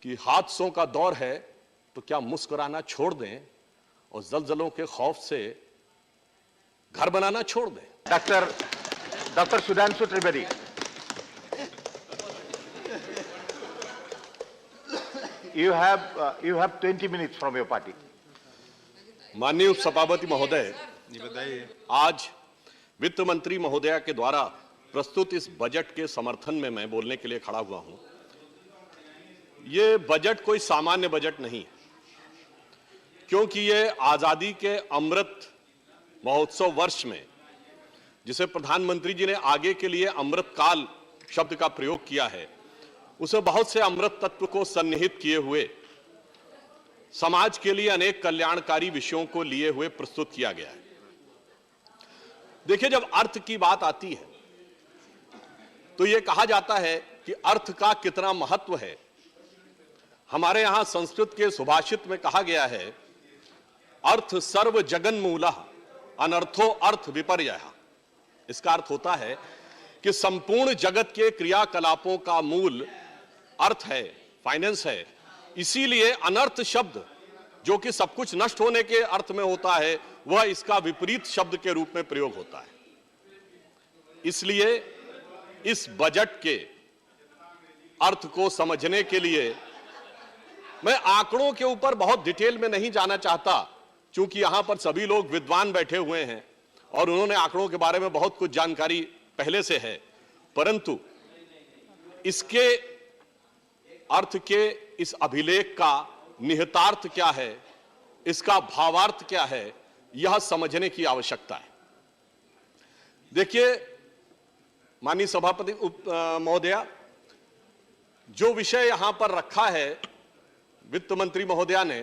कि हादसों का दौर है तो क्या मुस्कुराना छोड़ दें और जलजलों के खौफ से घर बनाना छोड़ दें। Doctor Sudhanshu Trivedi. You have 20 minutes from your party. माननीय उपसभापति महोदय, आज वित्त मंत्री महोदया के द्वारा प्रस्तुत इस बजट के समर्थन में मैं बोलने के लिए खड़ा हुआ हूं। ये बजट कोई सामान्य बजट नहीं है, क्योंकि ये आजादी के अमृत महोत्सव वर्ष में, जिसे प्रधानमंत्री जी ने आगे के लिए अमृत काल शब्द का प्रयोग किया है, उसे बहुत से अमृत तत्व को सन्निहित किए हुए समाज के लिए अनेक कल्याणकारी विषयों को लिए हुए प्रस्तुत किया गया है। देखिए, जब अर्थ की बात आती है तो यह कहा जाता है कि अर्थ का कितना महत्व है। हमारे यहां संस्कृत के सुभाषित में कहा गया है, अर्थ सर्व जगन मूलः अनर्थो अर्थ विपर्ययः। इसका अर्थ होता है कि संपूर्ण जगत के क्रियाकलापों का मूल अर्थ है, फाइनेंस है। इसीलिए अनर्थ शब्द, जो कि सब कुछ नष्ट होने के अर्थ में होता है, वह इसका विपरीत शब्द के रूप में प्रयोग होता है। इसलिए इस बजट के अर्थ को समझने के लिए मैं आंकड़ों के ऊपर बहुत डिटेल में नहीं जाना चाहता, क्योंकि यहां पर सभी लोग विद्वान बैठे हुए हैं और उन्होंने आंकड़ों के बारे में बहुत कुछ जानकारी पहले से है। परंतु इसके अर्थ के इस अभिलेख का निहितार्थ क्या है, इसका भावार्थ क्या है, यह समझने की आवश्यकता है। देखिए माननीय सभापति महोदया, जो विषय यहां पर रखा है वित्त मंत्री महोदया ने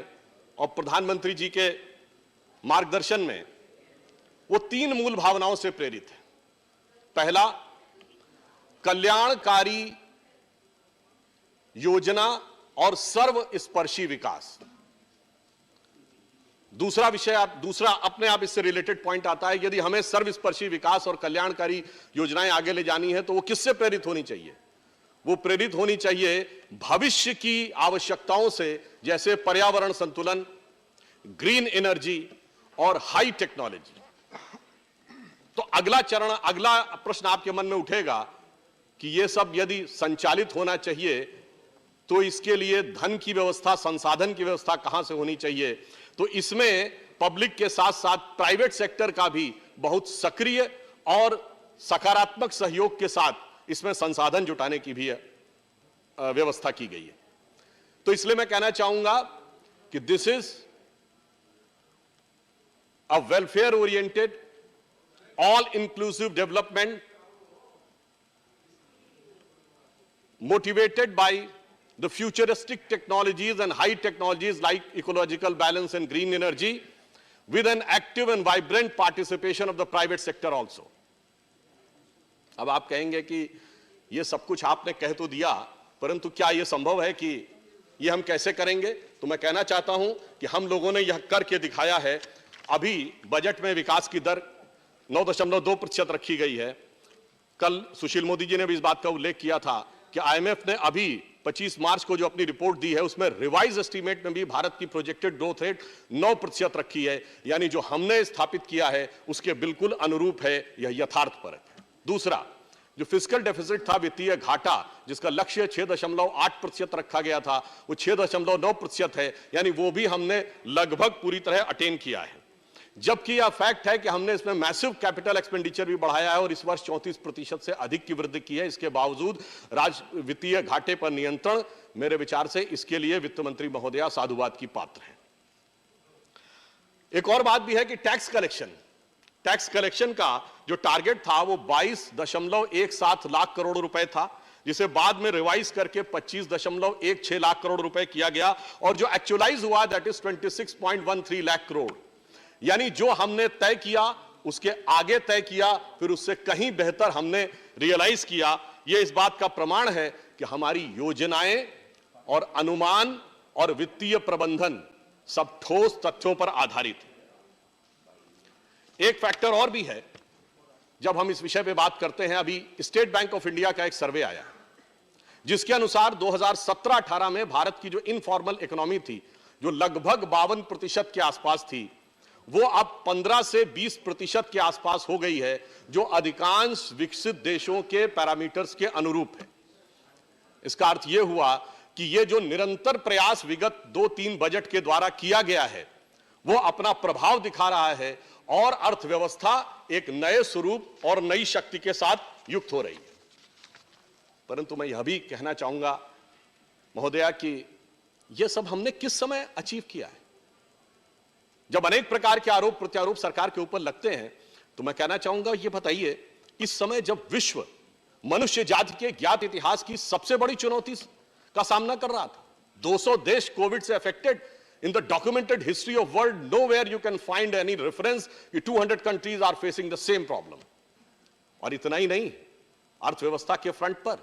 और प्रधानमंत्री जी के मार्गदर्शन में, वो तीन मूल भावनाओं से प्रेरित है। पहला, कल्याणकारी योजना और सर्वस्पर्शी विकास। दूसरा विषय, दूसरा अपने आप इससे रिलेटेड पॉइंट आता है, यदि हमें सर्वस्पर्शी विकास और कल्याणकारी योजनाएं आगे ले जानी है तो वो किससे प्रेरित होनी चाहिए? वो प्रेरित होनी चाहिए भविष्य की आवश्यकताओं से, जैसे पर्यावरण संतुलन, ग्रीन एनर्जी और हाई टेक्नोलॉजी। तो अगला चरण, अगला प्रश्न आपके मन में उठेगा कि ये सब यदि संचालित होना चाहिए तो इसके लिए धन की व्यवस्था, संसाधन की व्यवस्था कहां से होनी चाहिए? तो इसमें पब्लिक के साथ साथ प्राइवेट सेक्टर का भी बहुत सक्रिय और सकारात्मक सहयोग के साथ इसमें संसाधन जुटाने की भी व्यवस्था की गई है। तो इसलिए मैं कहना चाहूंगा कि this is a welfare oriented, all inclusive development motivated by the futuristic technologies and high technologies like ecological balance and green energy, with an active and vibrant participation of the private sector also. अब आप कहेंगे कि ये सब कुछ आपने कह तो दिया, परंतु क्या ये संभव है कि ये हम कैसे करेंगे? तो मैं कहना चाहता हूं कि हम लोगों ने यह करके दिखाया है। अभी बजट में विकास की दर 9.2% रखी गई है। कल सुशील मोदी जी ने भी इस बात का उल्लेख किया था कि आईएमएफ ने अभी 25 मार्च को जो अपनी रिपोर्ट दी है, उसमें रिवाइज एस्टीमेट में भी भारत की प्रोजेक्टेड ग्रोथ रेट 9% रखी है। यानी जो हमने स्थापित किया है उसके बिल्कुल अनुरूप है, यह यथार्थपरक है। दूसरा, जो फिस्कल डेफिसिट था, वित्तीय घाटा, जिसका लक्ष्य 6.8% रखा गया था, वो 6.9% है। यानी वो भी हमने लगभग पूरी तरह अटेन किया है। जबकि यह फैक्ट है कि हमने इसमें मैसिव कैपिटल एक्सपेंडिचर भी बढ़ाया है और इस वर्ष 34% से अधिक की वृद्धि की है। इसके बावजूद वित्तीय घाटे पर नियंत्रण, मेरे विचार से इसके लिए वित्त मंत्री महोदया साधुवाद की पात्र हैं। एक और बात भी है कि टैक्स कलेक्शन का जो टारगेट था वो 22.17 लाख करोड़ रुपए था, जिसे बाद में रिवाइज करके 25.16 लाख करोड़ रुपए किया गया, और जो एक्चुअलाइज हुआ दैट इज 26.13 लाख करोड़। यानी जो हमने तय किया उसके आगे तय किया, फिर उससे कहीं बेहतर हमने रियलाइज किया। यह इस बात का प्रमाण है कि हमारी योजनाएं और अनुमान और वित्तीय प्रबंधन सब ठोस तथ्यों पर आधारित है। एक फैक्टर और भी है, जब हम इस विषय पे बात करते हैं, अभी स्टेट बैंक ऑफ इंडिया का एक सर्वे आया जिसके अनुसार 2017-18 में भारत की जो इनफॉर्मल इकोनॉमी थी, जो लगभग 52% के आसपास थी, वो अब 15 से 20% के आसपास हो गई है, जो अधिकांश विकसित देशों के पैरामीटर्स के अनुरूप है। इसका अर्थ यह हुआ कि ये जो निरंतर प्रयास विगत 2-3 बजट के द्वारा किया गया है, वो अपना प्रभाव दिखा रहा है और अर्थव्यवस्था एक नए स्वरूप और नई शक्ति के साथ युक्त हो रही है। परंतु मैं यह भी कहना चाहूंगा महोदया कि यह सब हमने किस समय अचीव किया है। जब अनेक प्रकार के आरोप प्रत्यारोप सरकार के ऊपर लगते हैं, तो मैं कहना चाहूंगा, यह बताइए, इस समय जब विश्व मनुष्य जाति के ज्ञात इतिहास की सबसे बड़ी चुनौती का सामना कर रहा था, 200 देश कोविड से affected, in the documented history of world, nowhere you can find any reference कि 200 countries are facing the same problem। और इतना ही नहीं, अर्थव्यवस्था के फ्रंट पर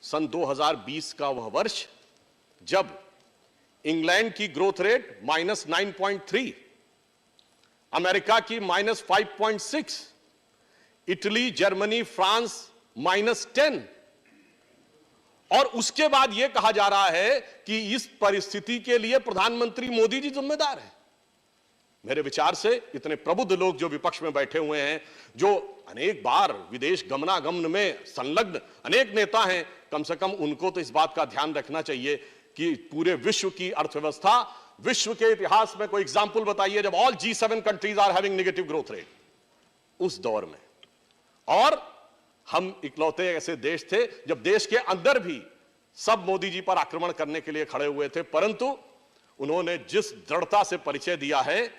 सन 2020 का वह वर्ष जब इंग्लैंड की ग्रोथ रेट -9.3, अमेरिका की -5.6, इटली, जर्मनी, फ्रांस -10, और उसके बाद यह कहा जा रहा है कि इस परिस्थिति के लिए प्रधानमंत्री मोदी जी जिम्मेदार हैं। मेरे विचार से इतने प्रबुद्ध लोग जो विपक्ष में बैठे हुए हैं, जो अनेक बार विदेश गमनागमन में संलग्न अनेक नेता हैं, कम से कम उनको तो इस बात का ध्यान रखना चाहिए कि पूरे विश्व की अर्थव्यवस्था, विश्व के इतिहास में कोई एग्जाम्पल बताइए जब all G7 countries are having negative growth rate, उस दौर में। और हम इकलौते ऐसे देश थे जब देश के अंदर भी सब मोदी जी पर आक्रमण करने के लिए खड़े हुए थे, परंतु उन्होंने जिस दृढ़ता से परिचय दिया है,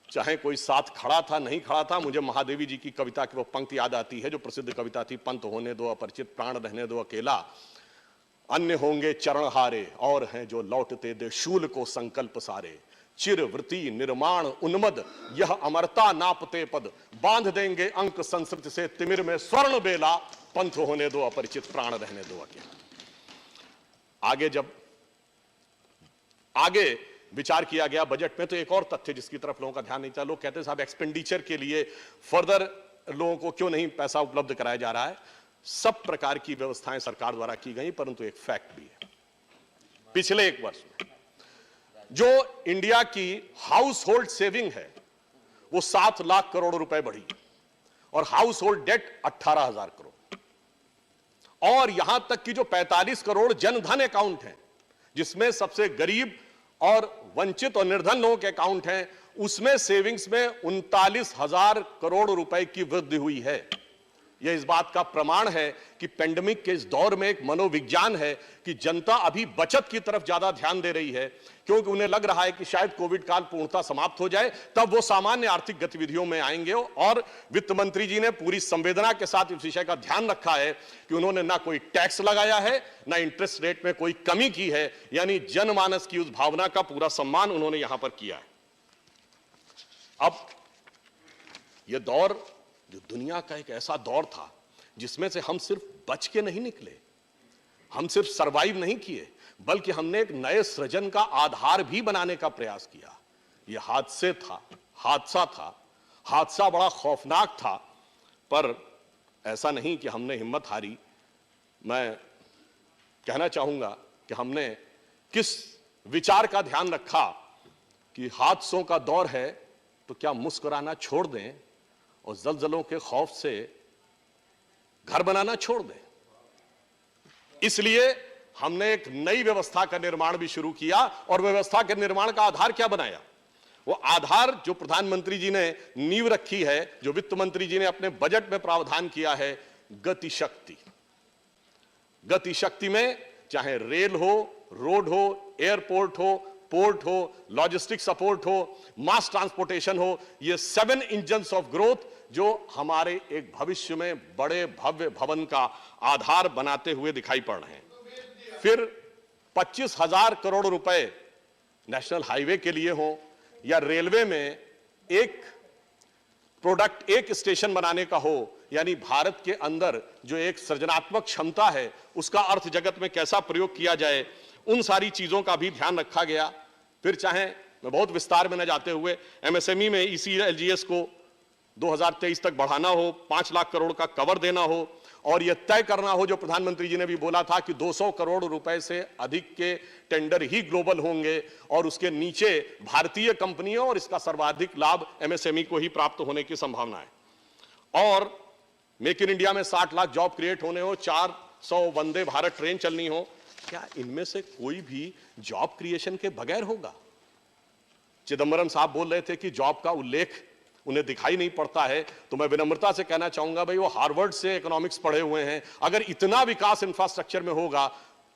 चाहे कोई साथ खड़ा था नहीं खड़ा था। मुझे महादेवी जी की कविता की वो पंक्ति याद आती है, जो प्रसिद्ध कविता थी, पंथ होने दो अपरिचित, प्राण रहने दो अकेला, अन्य होंगे चरण हारे, और हैं जो लौटते दे शूल को संकल्प सारे, चिरवृत्ति निर्माण उन्मद, यह अमरता नापते पद, बांध देंगे अंक संस्कृत से तिमिर में स्वर्ण बेला, पंथ होने दो अपरिचित, प्राण रहने दो अकेला। आगे विचार किया गया बजट में, तो एक और तथ्य जिसकी तरफ लोगों का ध्यान नहीं था। लोग कहते हैं साहब एक्सपेंडिचर के लिए फर्दर लोगों को क्यों नहीं पैसा उपलब्ध कराया जा रहा है। सब प्रकार की व्यवस्थाएं सरकार द्वारा की गई, परंतु एक फैक्ट भी है, पिछले एक वर्ष में जो इंडिया की हाउस होल्ड सेविंग है वो 7 लाख करोड़ रुपए बढ़ी, और हाउस होल्ड डेट 18,000 करोड़, और यहां तक कि जो 45 करोड़ जनधन अकाउंट हैं, जिसमें सबसे गरीब और वंचित और निर्धन लोगों के अकाउंट हैं, उसमें सेविंग्स में 39,000 करोड़ रुपए की वृद्धि हुई है। यह इस बात का प्रमाण है कि पेंडेमिक के इस दौर में एक मनोविज्ञान है कि जनता अभी बचत की तरफ ज्यादा ध्यान दे रही है, क्योंकि उन्हें लग रहा है कि शायद कोविड काल पूर्णतः समाप्त हो जाए, तब वो सामान्य आर्थिक गतिविधियों में आएंगे। और वित्त मंत्री जी ने पूरी संवेदना के साथ इस विषय का ध्यान रखा है कि उन्होंने ना कोई टैक्स लगाया है, ना इंटरेस्ट रेट में कोई कमी की है, यानी जनमानस की उस भावना का पूरा सम्मान उन्होंने यहां पर किया है। अब यह दौर जो दुनिया का एक ऐसा दौर था जिसमें से हम सिर्फ बच के नहीं निकले, हम सिर्फ सरवाइव नहीं किए, बल्कि हमने एक नए सृजन का आधार भी बनाने का प्रयास किया। यह हादसा था, हादसा बड़ा खौफनाक था, पर ऐसा नहीं कि हमने हिम्मत हारी। मैं कहना चाहूंगा कि हमने किस विचार का ध्यान रखा कि हादसों का दौर है तो क्या मुस्कुराना छोड़ दें और जलजलों के खौफ से घर बनाना छोड़ दें। इसलिए हमने एक नई व्यवस्था का निर्माण भी शुरू किया, और व्यवस्था के निर्माण का आधार क्या बनाया? वो आधार जो प्रधानमंत्री जी ने नींव रखी है, जो वित्त मंत्री जी ने अपने बजट में प्रावधान किया है, गति शक्ति। गति शक्ति में चाहे रेल हो, रोड हो, एयरपोर्ट हो, पोर्ट हो, लॉजिस्टिक सपोर्ट हो, मास ट्रांसपोर्टेशन हो, ये 7 इंजन्स ऑफ ग्रोथ जो हमारे एक भविष्य में बड़े भव्य भवन का आधार बनाते हुए दिखाई पड़ रहे हैं। फिर 25,000 करोड़ रुपए नेशनल हाईवे के लिए हो, या रेलवे में एक प्रोडक्ट एक स्टेशन बनाने का हो, यानी भारत के अंदर जो एक सृजनात्मक क्षमता है उसका अर्थ जगत में कैसा प्रयोग किया जाए, उन सारी चीजों का भी ध्यान रखा गया। फिर चाहे मैं बहुत विस्तार में न जाते हुए एमएसएमई में ECLGS को 2023 तक बढ़ाना हो, 5 लाख करोड़ का कवर देना हो, और यह तय करना हो, जो प्रधानमंत्री जी ने भी बोला था कि 200 करोड़ रुपए से अधिक के टेंडर ही ग्लोबल होंगे और उसके नीचे भारतीय कंपनियों और इसका सर्वाधिक लाभ एमएसएमई को ही प्राप्त होने की संभावना है। और मेक इन इंडिया में 60 लाख जॉब क्रिएट होने हो, 400 वंदे भारत ट्रेन चलनी हो, क्या इनमें से कोई भी जॉब क्रिएशन के बगैर होगा? चिदंबरम साहब बोल रहे थे कि जॉब का उल्लेख उन्हें दिखाई नहीं पड़ता है, तो मैं विनम्रता से कहना चाहूंगा भाई, वो हार्वर्ड से इकोनॉमिक्स पढ़े हुए हैं, अगर इतना विकास इंफ्रास्ट्रक्चर में होगा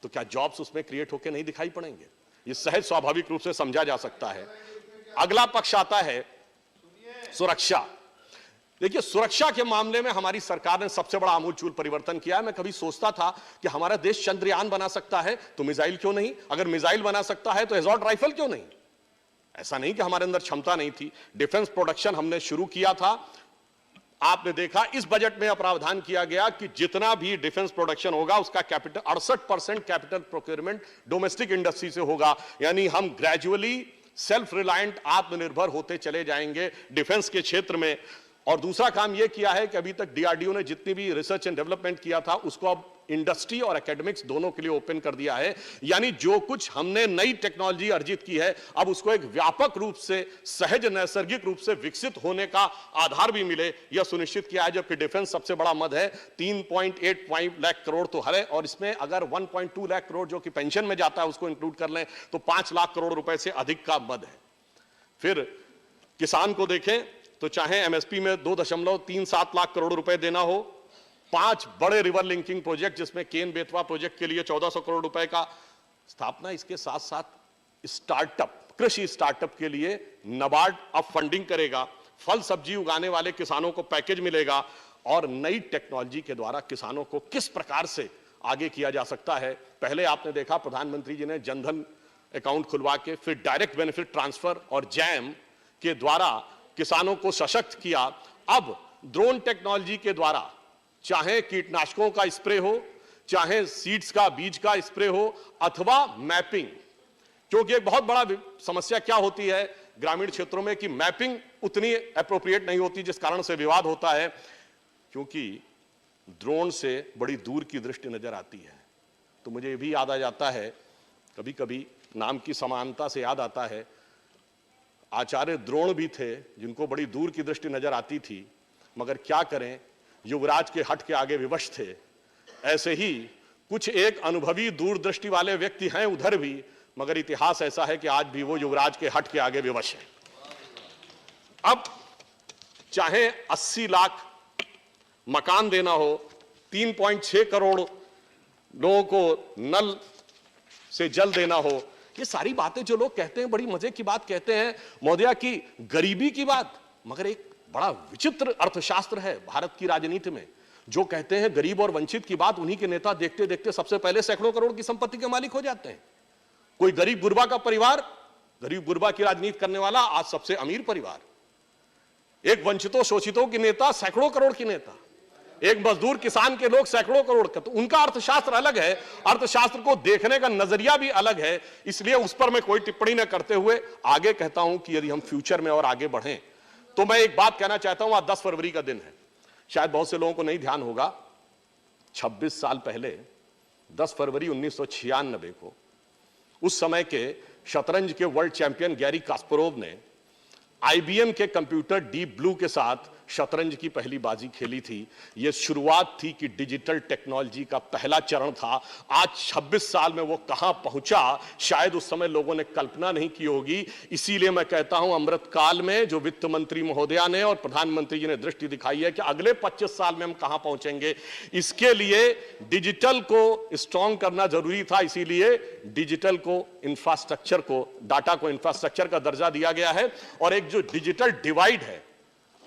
तो क्या जॉब्स उसमें क्रिएट होकर नहीं दिखाई पड़ेंगे? ये सहज स्वाभाविक रूप से समझा जा सकता है। अगला पक्ष आता है सुरक्षा। देखिए, सुरक्षा के मामले में हमारी सरकार ने सबसे बड़ा आमूलचूल परिवर्तन किया है। मैं कभी सोचता था कि हमारा देश चंद्रयान बना सकता है तो मिसाइल क्यों नहीं, अगर मिसाइल बना सकता है तो एसॉल्ट राइफल क्यों नहीं? ऐसा नहीं कि हमारे अंदर क्षमता नहीं थी। डिफेंस प्रोडक्शन हमने शुरू किया था। आपने देखा इस बजट में प्रावधान किया गया कि जितना भी डिफेंस प्रोडक्शन होगा उसका capital 68% capital procurement domestic industry से होगा, यानी हम ग्रेजुअली सेल्फ रिलायंट, आत्मनिर्भर होते चले जाएंगे डिफेंस के क्षेत्र में। और दूसरा काम यह किया है कि अभी तक डीआरडीओ ने जितनी भी रिसर्च एंड डेवलपमेंट किया था उसको अब इंडस्ट्री और एकेडमिक्स दोनों के लिए ओपन कर दिया है, यानी जो कुछ हमने नई टेक्नोलॉजी अर्जित की है अब उसको एक व्यापक रूप से, सहज नैसर्गिक रूप से विकसित होने का आधार भी मिले, यह सुनिश्चित किया है। जबकि डिफेंस सबसे बड़ा मद है, 3.85 लाख करोड़ तो है, और इसमें अगर 1.2 लाख करोड़ जो कि पेंशन में जाता है उसको इंक्लूड कर लें तो 5 लाख करोड़ रुपए से अधिक का मद है। फिर किसान को देखें तो चाहे एमएसपी में 2.37 लाख करोड़ रुपए देना हो, 5 बड़े रिवर लिंकिंग प्रोजेक्ट जिसमें केन बेतवा प्रोजेक्ट के लिए 1400 करोड़ रुपए का स्थापना, इसके साथ साथ स्टार्टअप, कृषि स्टार्टअप के लिए नाबार्ड अब फंडिंग करेगा, फल सब्जी उगाने वाले किसानों को पैकेज मिलेगा, और नई टेक्नोलॉजी के द्वारा किसानों को किस प्रकार से आगे किया जा सकता है। पहले आपने देखा प्रधानमंत्री जी ने जनधन अकाउंट खुलवा के फिर डायरेक्ट बेनिफिट ट्रांसफर और जैम के द्वारा किसानों को सशक्त किया। अब ड्रोन टेक्नोलॉजी के द्वारा चाहे कीटनाशकों का स्प्रे हो, चाहे सीड्स का, बीज का स्प्रे हो, अथवा मैपिंग, क्योंकि एक बहुत बड़ा समस्या क्या होती है ग्रामीण क्षेत्रों में कि मैपिंग उतनी एप्रोप्रिएट नहीं होती, जिस कारण से विवाद होता है, क्योंकि ड्रोन से बड़ी दूर की दृष्टि नजर आती है। तो मुझे ये भी याद आ जाता है, कभी कभी नाम की समानता से याद आता है, आचार्य द्रोण भी थे जिनको बड़ी दूर की दृष्टि नजर आती थी, मगर क्या करें, युवराज के हट के आगे विवश थे। ऐसे ही कुछ एक अनुभवी दूरदृष्टि वाले व्यक्ति हैं उधर भी, मगर इतिहास ऐसा है कि आज भी वो युवराज के हट के आगे विवश है। अब चाहे 80 लाख मकान देना हो, 3.6 करोड़ लोगों को नल से जल देना हो, ये सारी बातें जो लोग कहते हैं बड़ी मजे की बात कहते हैं महोदया की गरीबी की बात, मगर एक बड़ा विचित्र अर्थशास्त्र है भारत की राजनीति में। जो कहते हैं गरीब और वंचित की बात, उन्हीं के नेता देखते देखते सबसे पहले सैकड़ों करोड़ की संपत्ति के मालिक हो जाते हैं। कोई गरीब गुरबा का परिवार, गरीब गुरबा की राजनीति करने वाला आज सबसे अमीर परिवार, एक वंचितों शोषितों की नेता सैकड़ों करोड़ की नेता, एक मजदूर किसान के लोग सैकड़ों करोड़ का। तो उनका अर्थशास्त्र अलग है, अर्थशास्त्र को देखने का नजरिया भी अलग है, इसलिए उस पर मैं कोई टिप्पणी न करते हुए आगे कहता हूं कि यदि हम फ्यूचर में और आगे बढ़ें तो मैं एक बात कहना चाहता हूं। आज 10 फरवरी का दिन है, शायद बहुत से लोगों को नहीं ध्यान होगा, 26 साल पहले 10 फरवरी 1996 को उस समय के शतरंज के वर्ल्ड चैंपियन गैरी कास्परोव ने आईबीएम के कंप्यूटर डीप ब्लू के साथ शतरंज की पहली बाजी खेली थी। यह शुरुआत थी कि डिजिटल टेक्नोलॉजी का पहला चरण था। आज 26 साल में वो कहां पहुंचा, शायद उस समय लोगों ने कल्पना नहीं की होगी। इसीलिए मैं कहता हूं अमृत काल में जो वित्त मंत्री महोदया ने और प्रधानमंत्री जी ने दृष्टि दिखाई है कि अगले 25 साल में हम कहां पहुंचेंगे, इसके लिए डिजिटल को स्ट्रॉन्ग करना जरूरी था। इसीलिए डिजिटल को, इंफ्रास्ट्रक्चर को, डाटा को इंफ्रास्ट्रक्चर का दर्जा दिया गया है, और एक जो डिजिटल डिवाइड है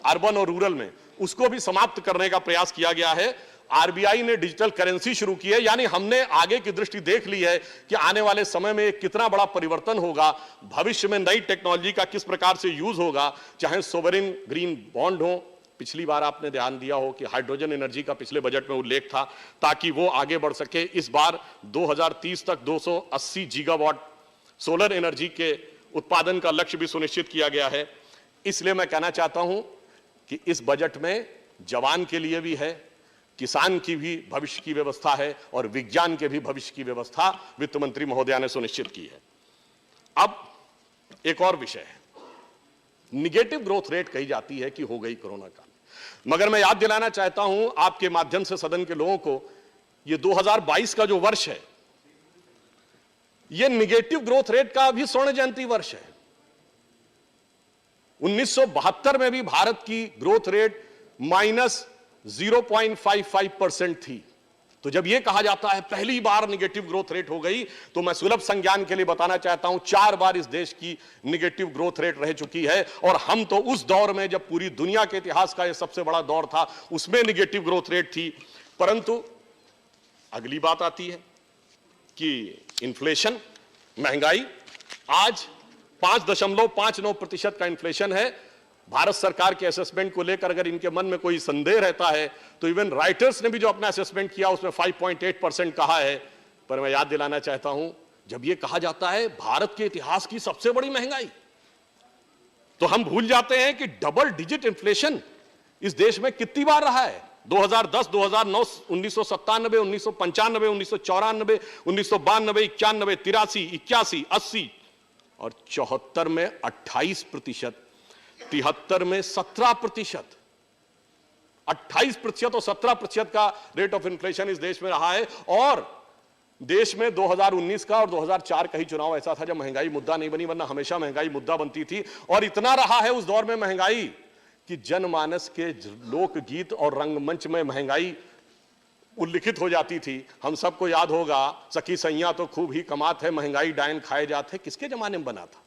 अर्बन और रूरल में, उसको भी समाप्त करने का प्रयास किया गया है। आरबीआई ने डिजिटल करेंसी शुरू की है, यानी हमने आगे की दृष्टि देख ली है कि आने वाले समय में कितना बड़ा परिवर्तन होगा, भविष्य में नई टेक्नोलॉजी का किस प्रकार से यूज होगा। चाहे सोवरिन ग्रीन बॉन्ड हो, पिछली बार आपने ध्यान दिया हो कि हाइड्रोजन एनर्जी का पिछले बजट में उल्लेख था ताकि वो आगे बढ़ सके। इस बार 2030 तक 280 गीगावाट सोलर एनर्जी के उत्पादन का लक्ष्य भी सुनिश्चित किया गया है। इसलिए मैं कहना चाहता हूं कि इस बजट में जवान के लिए भी है, किसान की भी भविष्य की व्यवस्था है और विज्ञान के भी भविष्य की व्यवस्था वित्त मंत्री महोदया ने सुनिश्चित की है। अब एक और विषय है, निगेटिव ग्रोथ रेट कही जाती है कि हो गई कोरोना काल, मगर मैं याद दिलाना चाहता हूं आपके माध्यम से सदन के लोगों को, ये 2022 का जो वर्ष है, यह निगेटिव ग्रोथ रेट का भी स्वर्ण जयंती वर्ष है। 1972 में भी भारत की ग्रोथ रेट -0.55% थी। तो जब यह कहा जाता है पहली बार निगेटिव ग्रोथ रेट हो गई, तो मैं सुलभ संज्ञान के लिए बताना चाहता हूं 4 बार इस देश की निगेटिव ग्रोथ रेट रह चुकी है, और हम तो उस दौर में, जब पूरी दुनिया के इतिहास का यह सबसे बड़ा दौर था, उसमें निगेटिव ग्रोथ रेट थी। परंतु अगली बात आती है कि इन्फ्लेशन, महंगाई, आज 5.59% का इन्फ्लेशन है। भारत सरकार के असेसमेंट को लेकर अगर इनके मन में कोई संदेह रहता है, तो इवन राइटर्स ने भी जो अपना असेसमेंट किया उसमें 5.8% कहा है। पर मैं याद दिलाना चाहता हूं, जब यह कहा जाता है भारत के इतिहास की सबसे बड़ी महंगाई, तो हम भूल जाते हैं कि डबल डिजिट इन्फ्लेशन इस देश में कितनी बार रहा है। 2010, 2009, 1997, 1995, 1994, 1992, 91, 83, 81, 80 और 74 में 28%, 73 में 17%, 28% और 17% का रेट ऑफ इन्फ्लेशन इस देश में रहा है। और देश में 2019 का और 2004 का ही चुनाव ऐसा था जब महंगाई मुद्दा नहीं बनी, वरना हमेशा महंगाई मुद्दा बनती थी। और इतना रहा है उस दौर में महंगाई कि जनमानस के लोकगीत और रंगमंच में महंगाई उल्लिखित हो जाती थी। हम सबको याद होगा, सखी सैया तो खूब ही कमात है, महंगाई डायन खाए जाते। किसके जमाने में बना था?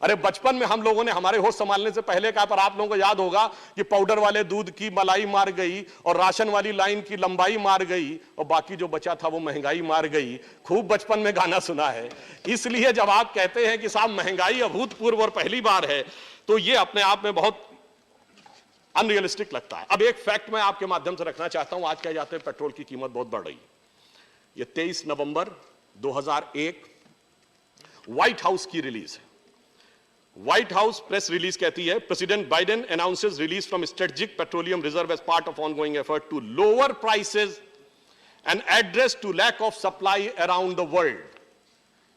अरे बचपन में हम लोगों ने, हमारे होश संभालने से पहले का, पर आप लोगों को याद होगा कि पाउडर वाले दूध की मलाई मार गई और राशन वाली लाइन की लंबाई मार गई और बाकी जो बचा था वो महंगाई मार गई। खूब बचपन में गाना सुना है। इसलिए जब आप कहते हैं कि साहब महंगाई अभूतपूर्व और पहली बार है, तो ये अपने आप में बहुत अनरियलिस्टिक लगता है। अब एक फैक्ट मैं आपके माध्यम से रखना चाहता हूं। आज कह जाते हैं पेट्रोल की कीमत बहुत बढ़ रही है। ये 23 नवंबर 2001 व्हाइट हाउस की रिलीज है। व्हाइट हाउस प्रेस रिलीज कहती है, President Biden announces release from strategic petroleum reserve as part of ongoing effort to lower prices and address to lack of supply around the world.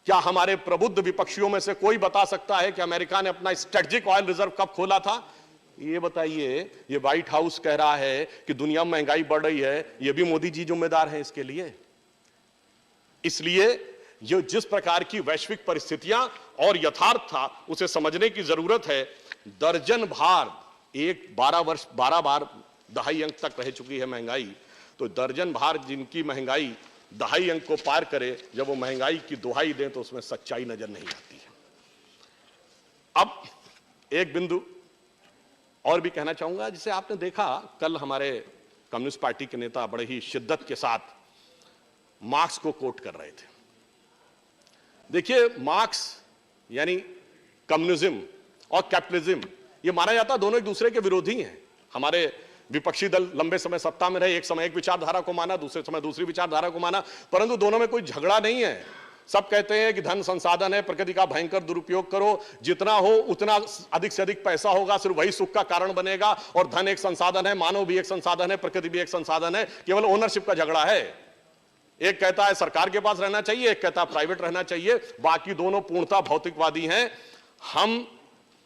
क्या हमारे प्रबुद्ध विपक्षियों में से कोई बता सकता है कि अमेरिका ने अपना स्ट्रेटेजिक ऑयल रिजर्व कब खोला था? ये बताइए। ये व्हाइट हाउस कह रहा है कि दुनिया में महंगाई बढ़ रही है, ये भी मोदी जी जिम्मेदार हैं इसके लिए। इसलिए ये जिस प्रकार की वैश्विक परिस्थितियां और यथार्थ था, उसे समझने की जरूरत है। दर्जन भार, 12 बार दहाई अंक तक रह चुकी है महंगाई, तो दर्जन भार जिनकी महंगाई दहाई अंक को पार करे, जब वो महंगाई की दुहाई दें तो उसमें सच्चाई नजर नहीं आती है। अब एक बिंदु और भी कहना चाहूंगा, जिसे आपने देखा कल हमारे कम्युनिस्ट पार्टी के नेता बड़े ही शिद्दत के साथ मार्क्स को कोट कर रहे थे। देखिए, मार्क्स यानी कम्युनिज्म और कैपिटलिज्म, ये माना जाता दोनों एक दूसरे के विरोधी हैं। हमारे विपक्षी दल लंबे समय सत्ता में रहे, एक समय एक विचारधारा को माना, दूसरे समय दूसरी विचारधारा को माना, परंतु दोनों में कोई झगड़ा नहीं है। सब कहते हैं कि धन संसाधन है, प्रकृति का भयंकर दुरुपयोग करो, जितना हो उतना अधिक से अधिक पैसा होगा, सिर्फ वही सुख का कारण बनेगा। और धन एक संसाधन है, मानव भी एक संसाधन है, प्रकृति भी एक संसाधन है, केवल ओनरशिप का झगड़ा है। एक कहता है सरकार के पास रहना चाहिए, एक कहता है प्राइवेट रहना चाहिए, बाकी दोनों पूर्णतः भौतिकवादी हैं। हम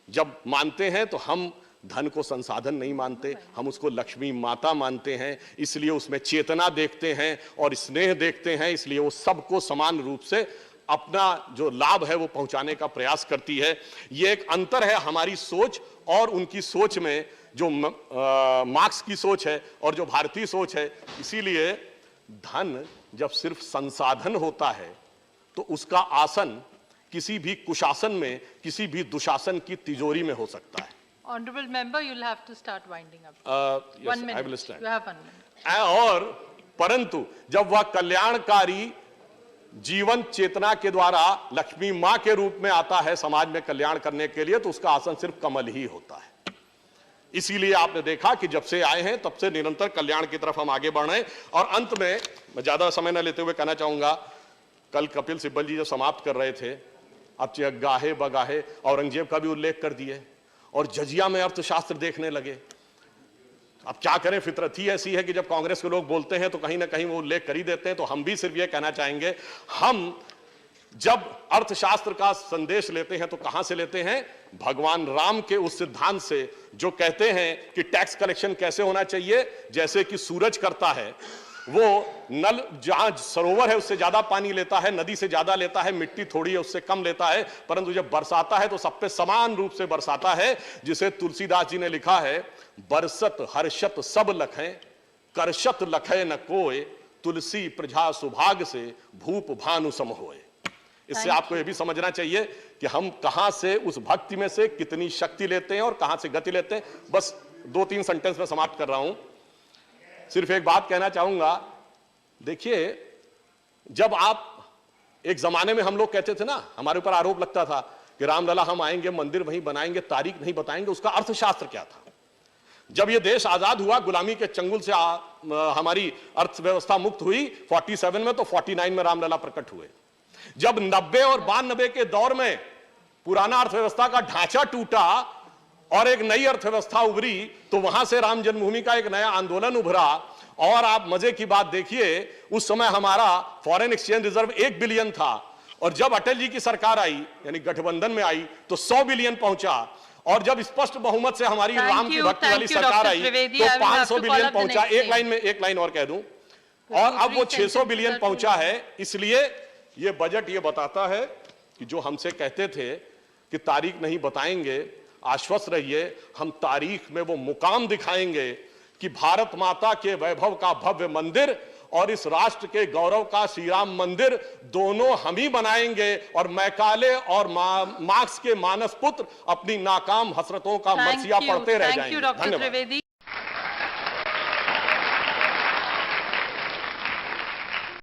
जब मानते हैं तो हम धन को संसाधन नहीं मानते, हम उसको लक्ष्मी माता मानते हैं। इसलिए उसमें चेतना देखते हैं और स्नेह देखते हैं, इसलिए वो सबको समान रूप से अपना जो लाभ है वो पहुंचाने का प्रयास करती है। ये एक अंतर है हमारी सोच और उनकी सोच में, जो मार्क्स की सोच है और जो भारतीय सोच है। इसीलिए धन जब सिर्फ संसाधन होता है तो उसका आसन किसी भी कुशासन में, किसी भी दुशासन की तिजोरी में हो सकता है। Honorable member, you'll have to start winding up. Yes, 1 minute. I will stand. You have 1 minute. और परंतु जब वह कल्याणकारी जीवन चेतना के द्वारा लक्ष्मी मां के रूप में आता है समाज में कल्याण करने के लिए, तो उसका आसन सिर्फ कमल ही होता है। इसीलिए आपने देखा कि जब से आए हैं तब से निरंतर कल्याण की तरफ हम आगे बढ़ रहे हैं। और अंत में मैं ज्यादा समय न लेते हुए कहना चाहूंगा, कल कपिल सिब्बल जी जो समाप्त कर रहे थे, अब गाहे बगाहे औरंगजेब का भी उल्लेख कर दिए और जजिया में अर्थशास्त्र देखने लगे। अब क्या करें, फितरत ही ऐसी है कि जब कांग्रेस के लोग बोलते हैं तो कहीं ना कहीं वो उल्लेख कर ही देते हैं। तो हम भी सिर्फ ये कहना चाहेंगे, हम जब अर्थशास्त्र का संदेश लेते हैं तो कहां से लेते हैं? भगवान राम के उस सिद्धांत से जो कहते हैं कि टैक्स कलेक्शन कैसे होना चाहिए। जैसे कि सूरज करता है, वो नल जहां सरोवर है उससे ज्यादा पानी लेता है, नदी से ज्यादा लेता है, मिट्टी थोड़ी है उससे कम लेता है, परंतु जब बरसाता है तो सब पे समान रूप से बरसाता है। जिसे तुलसीदास जी ने लिखा है, बरसत हर्षत सब लखें, करशत लखे न कोय, तुलसी प्रजा सुभाग से भूप भानु सम होए। इससे आपको यह भी समझना चाहिए कि हम कहां से उस भक्ति में से कितनी शक्ति लेते हैं और कहां से गति लेते हैं। बस 2-3 सेंटेंस में समाप्त कर रहा हूं। सिर्फ एक बात कहना चाहूंगा, देखिए, जब आप एक जमाने में हम लोग कहते थे ना, हमारे ऊपर आरोप लगता था कि रामलला हम आएंगे, मंदिर वहीं बनाएंगे, तारीख नहीं बताएंगे। उसका अर्थशास्त्र क्या था? जब यह देश आजाद हुआ, गुलामी के चंगुल से हमारी अर्थव्यवस्था मुक्त हुई 47 में, तो 49 में रामलला प्रकट हुए। जब 90 और 92 के दौर में पुराना अर्थव्यवस्था का ढांचा टूटा और एक नई अर्थव्यवस्था उभरी, तो वहां से राम जन्मभूमि का एक नया आंदोलन उभरा। और आप मजे की बात देखिए, उस समय हमारा फॉरेन एक्सचेंज रिजर्व 1 बिलियन था, और जब अटल जी की सरकार आई, यानी गठबंधन में आई, तो 100 बिलियन पहुंचा। और जब स्पष्ट बहुमत से हमारी राम की भक्ति वाली सरकार आई तो 500 बिलियन पहुंचा। एक लाइन और कह दूं, और अब वो 600 बिलियन पहुंचा है। इसलिए ये बजट ये बताता है कि जो हमसे कहते थे कि तारीख नहीं बताएंगे, आश्वस्त रहिए, हम तारीख में वो मुकाम दिखाएंगे कि भारत माता के वैभव का भव्य मंदिर और इस राष्ट्र के गौरव का श्री राम मंदिर दोनों हम ही बनाएंगे। और मैकाले और मार्क्स के मानस पुत्र अपनी नाकाम हसरतों का मरसिया पढ़ते रह जाएंगे। डॉक्टर त्रिवेदी।